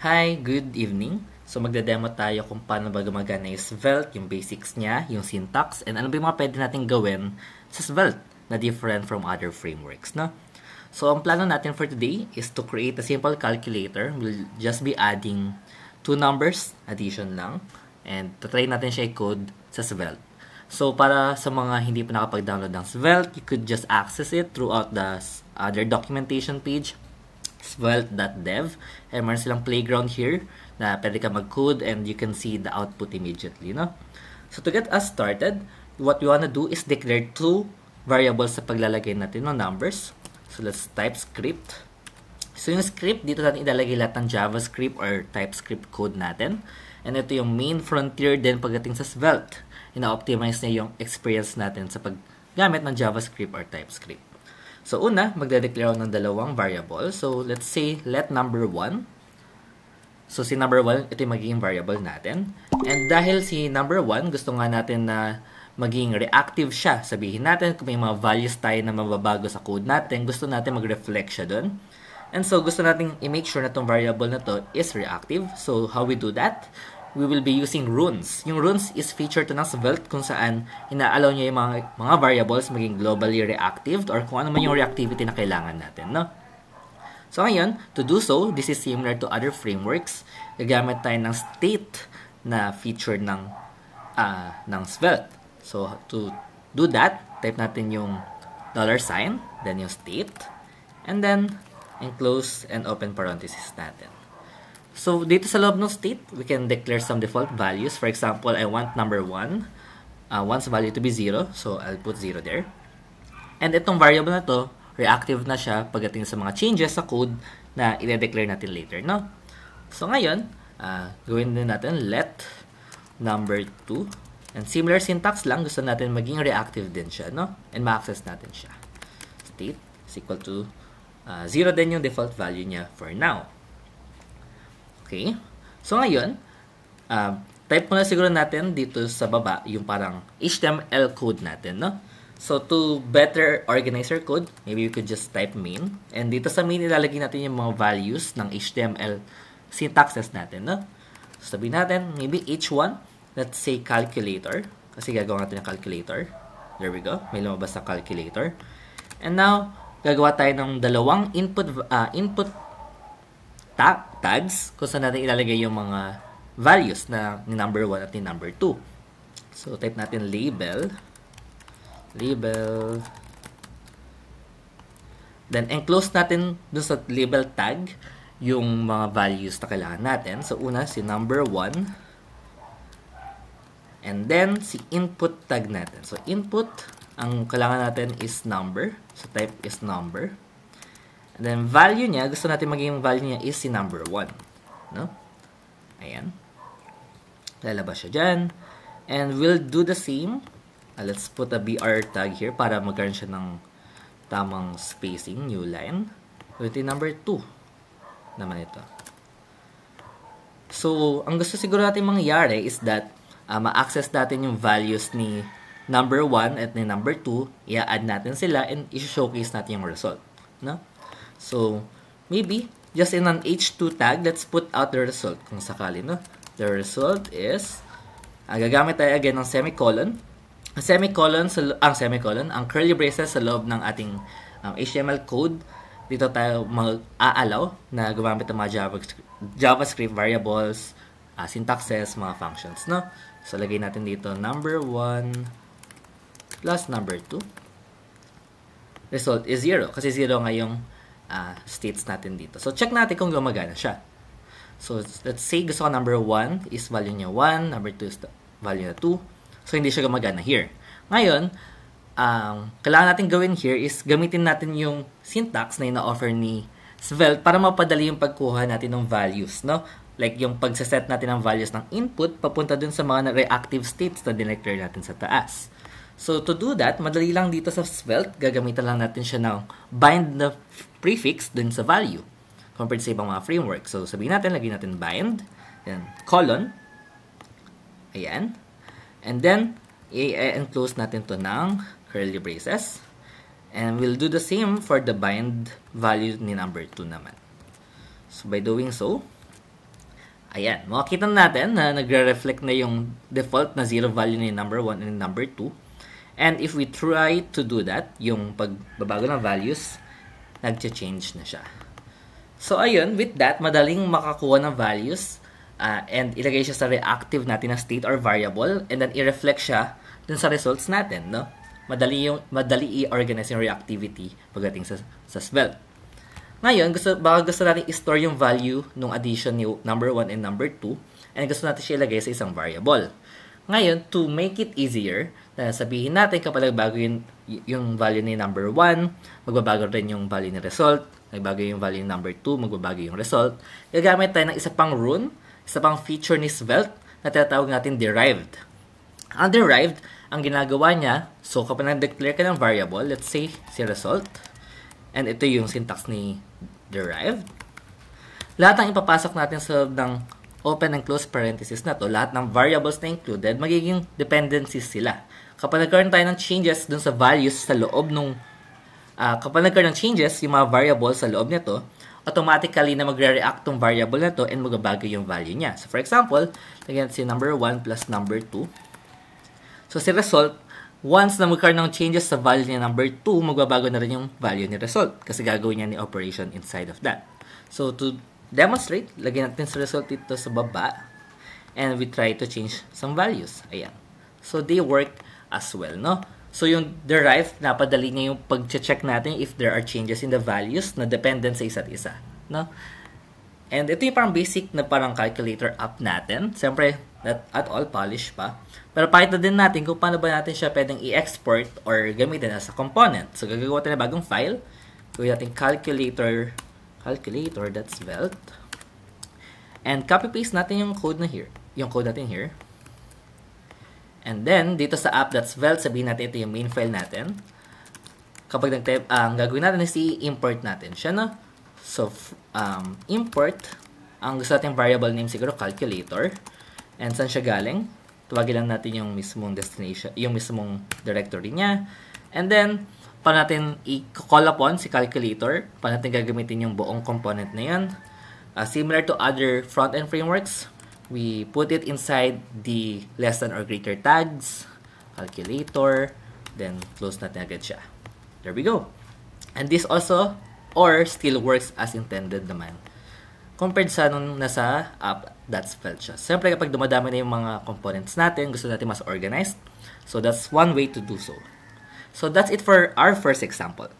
Hi, good evening. So magde-demo tayo kung paano ba gumagana yung Svelte, yung basics niya, yung syntax, and ano ba yung mga pwede natin gawin sa Svelte na different from other frameworks, no? So ang plano natin for today is to create a simple calculator. We'll just be adding two numbers, addition lang, and try natin siya i-code sa Svelte. So para sa mga hindi pa nakapag-download ng Svelte, you could just access it throughout the other documentation page, svelte.dev, and meron silang playground here na pwede ka mag-code and you can see the output immediately, no? So to get us started, what we want to do is declare two variables sa paglalagay natin ng numbers. So let's type script. So yung script, dito natin ilalagay lahat ng JavaScript or TypeScript code natin. And ito yung main frontier din pagdating sa Svelte. Ina-optimize niya yung experience natin sa paggamit ng JavaScript or TypeScript. So una, magde-declare ng dalawang variable. So let's say let number 1. So si number 1, ito yung magiging variable natin. And dahil si number 1, gusto nga natin na maging reactive siya. Sabihin natin kung may mga values tayo na mababago sa code natin, gusto natin mag-reflect siya dun. And so gusto natin i-make sure na itong variable na to is reactive. So how we do that? We will be using runes. Yung runes is feature to ng Svelte kung saan ina-allow niya yung mga variables maging globally reactive or kung ano man yung reactivity na kailangan natin, no? So ngayon, to do so, this is similar to other frameworks. Gagamit tayo ng state na feature ng Svelte. So to do that, type natin yung $sign, then yung state, and then enclose and open parenthesis natin. So, dito sa loob ng state, we can declare some default values. For example, I want number 1, one's value to be 0. So, I'll put 0 there. And itong variable na to, reactive na siya pagdating sa mga changes sa code na i-declare natin later, no? So, ngayon, gawin din natin let number 2. And similar syntax lang, gusto natin maging reactive din siya, no? And ma-access natin siya. State is equal to 0 din yung default value niya for now. Okay. So, ngayon, type muna siguro natin dito sa baba yung parang HTML code natin, no? So, to better organize our code, maybe we could just type main. And dito sa main, ilalagay natin yung mga values ng HTML syntaxes natin, no? So, sabihin natin, maybe H1, let's say calculator. Kasi gagawa natin ng calculator. There we go. May lumabas na calculator. And now, gagawa tayo ng dalawang input tags kung saan natin ilalagay yung mga values na ni number 1 at ni number 2. So, type natin label, then enclose natin dun sa label tag yung mga values na kailangan natin. So, una, si number 1, and then si input tag natin. So, input, ang kailangan natin is number. So, type is number. And then, value niya, gusto natin maging value niya is si number 1. No? Ayan. Lalabas siya dyan. And we'll do the same. Let's put a BR tag here para magkaroon siya ng tamang spacing, new line. With the number 2 naman ito. So, ang gusto siguro natin mangyari is that ma-access natin yung values ni number 1 at ni number 2. I-add natin sila and i-showcase natin yung result. No? So, maybe, just in an H2 tag, let's put out the result kung sakali, no? The result is, gagamit tayo again ng semicolon. Ang curly braces sa loob ng ating HTML code, dito tayo mag-a-allow na gumamit ng mga JavaScript variables, syntaxes, mga functions, no? So, lagay natin dito, number 1 plus number 2. Result is 0, kasi 0 nga yung states natin dito. So, check natin kung gumagana siya. So, let's say gusto ko number 1 is value niya 1, number 2 is value niya 2. So, hindi siya gumagana here. Ngayon, kailangan natin gawin here is gamitin natin yung syntax na ina-offer ni Svelte para mapadali yung pagkuha natin ng values, no? Like yung pagsaset natin ng values ng input papunta dun sa mga reactive states na dineclare natin sa taas. So, to do that, madali lang dito sa Svelte, gagamitan lang natin siya ng bind na prefix dun sa value compared sa ibang mga framework. So, sabihin natin, lagyan natin bind, then colon, ayan, and then, i-enclose natin to ng curly braces, and we'll do the same for the bind value ni number 2 naman. So, by doing so, Ayan, makikita natin na nagre-reflect na yung default na 0 value ni number 1 and number 2. And if we try to do that, yung pagbabago ng values, nag-change na siya. So, ayun, with that, madaling makakuha ng values and ilagay siya sa reactive natin na state or variable and then i-reflect siya dun sa results natin, no? Madali i-organize yung reactivity pagdating sa Svelte. Ngayon, baka gusto natin i-store yung value ng addition ni number 1 and number 2 and gusto natin siya ilagay sa isang variable. Ngayon, to make it easier, sabihin natin kapag nagbago yung value ni number 1, magbabago rin yung value ni result, nagbago yung value ni number 2, magbabago yung result. Gagamit tayo ng isa pang rune, isa pang feature ni Svelte na tinatawag natin derived. Ang derived, ang ginagawa niya, so kapag nag-declare ka ng variable, let's say si result, and ito yung syntax ni derived, lahat ng ipapasok natin sa ng open and close parenthesis na to, lahat ng variables na included, magiging dependencies sila. Kapag nagkaroon tayo ng changes dun sa values sa loob nung, kapag nagkaroon ng changes, yung mga variables sa loob nito, automatically na magre-react tong variable na to and magbabago yung value niya. So for example, lagyan si number 1 plus number 2. So si result, once na magkaroon ng changes sa value ni number 2, magbabago na rin yung value ni result kasi gagawin niya ni operation inside of that. So to demonstrate, lagyan natin sa result dito sa baba and we try to change some values. Ayan. So they work as well, no? So yung derived, napadali niya yung pag-check natin if there are changes in the values na dependent sa isa't isa, no? And ito yung parang basic na parang calculator app natin. Siyempre, not at all polished pa. Pero pakita din natin kung paano ba natin siya pwedeng i-export or gamitin as a component. So, gagawa tayo ng bagong file. Gawin natin calculator.svelte. And copy-paste natin yung code na here. Yung code natin here. And then, dito sa app.svelte, sabihin natin ito yung main file natin. Kapag nag-type, ang gagawin natin is i-import natin siya, no? So, import, ang gusto natin variable name siguro, calculator. And saan siya galing? Tawagin lang natin yung mismong destination, yung mismong directory niya. And then, paano natin i-call upon si calculator? Paano natin gagamitin yung buong component na yun? Similar to other front-end frameworks, we put it inside the less than or greater tags, calculator, then close natin agad siya. There we go. And this also, or still works as intended naman. Compared sa nung nasa app.svelte siya. Siyempre kapag dumadami na yung mga components natin, gusto natin mas organized. So that's one way to do so. So that's it for our first example.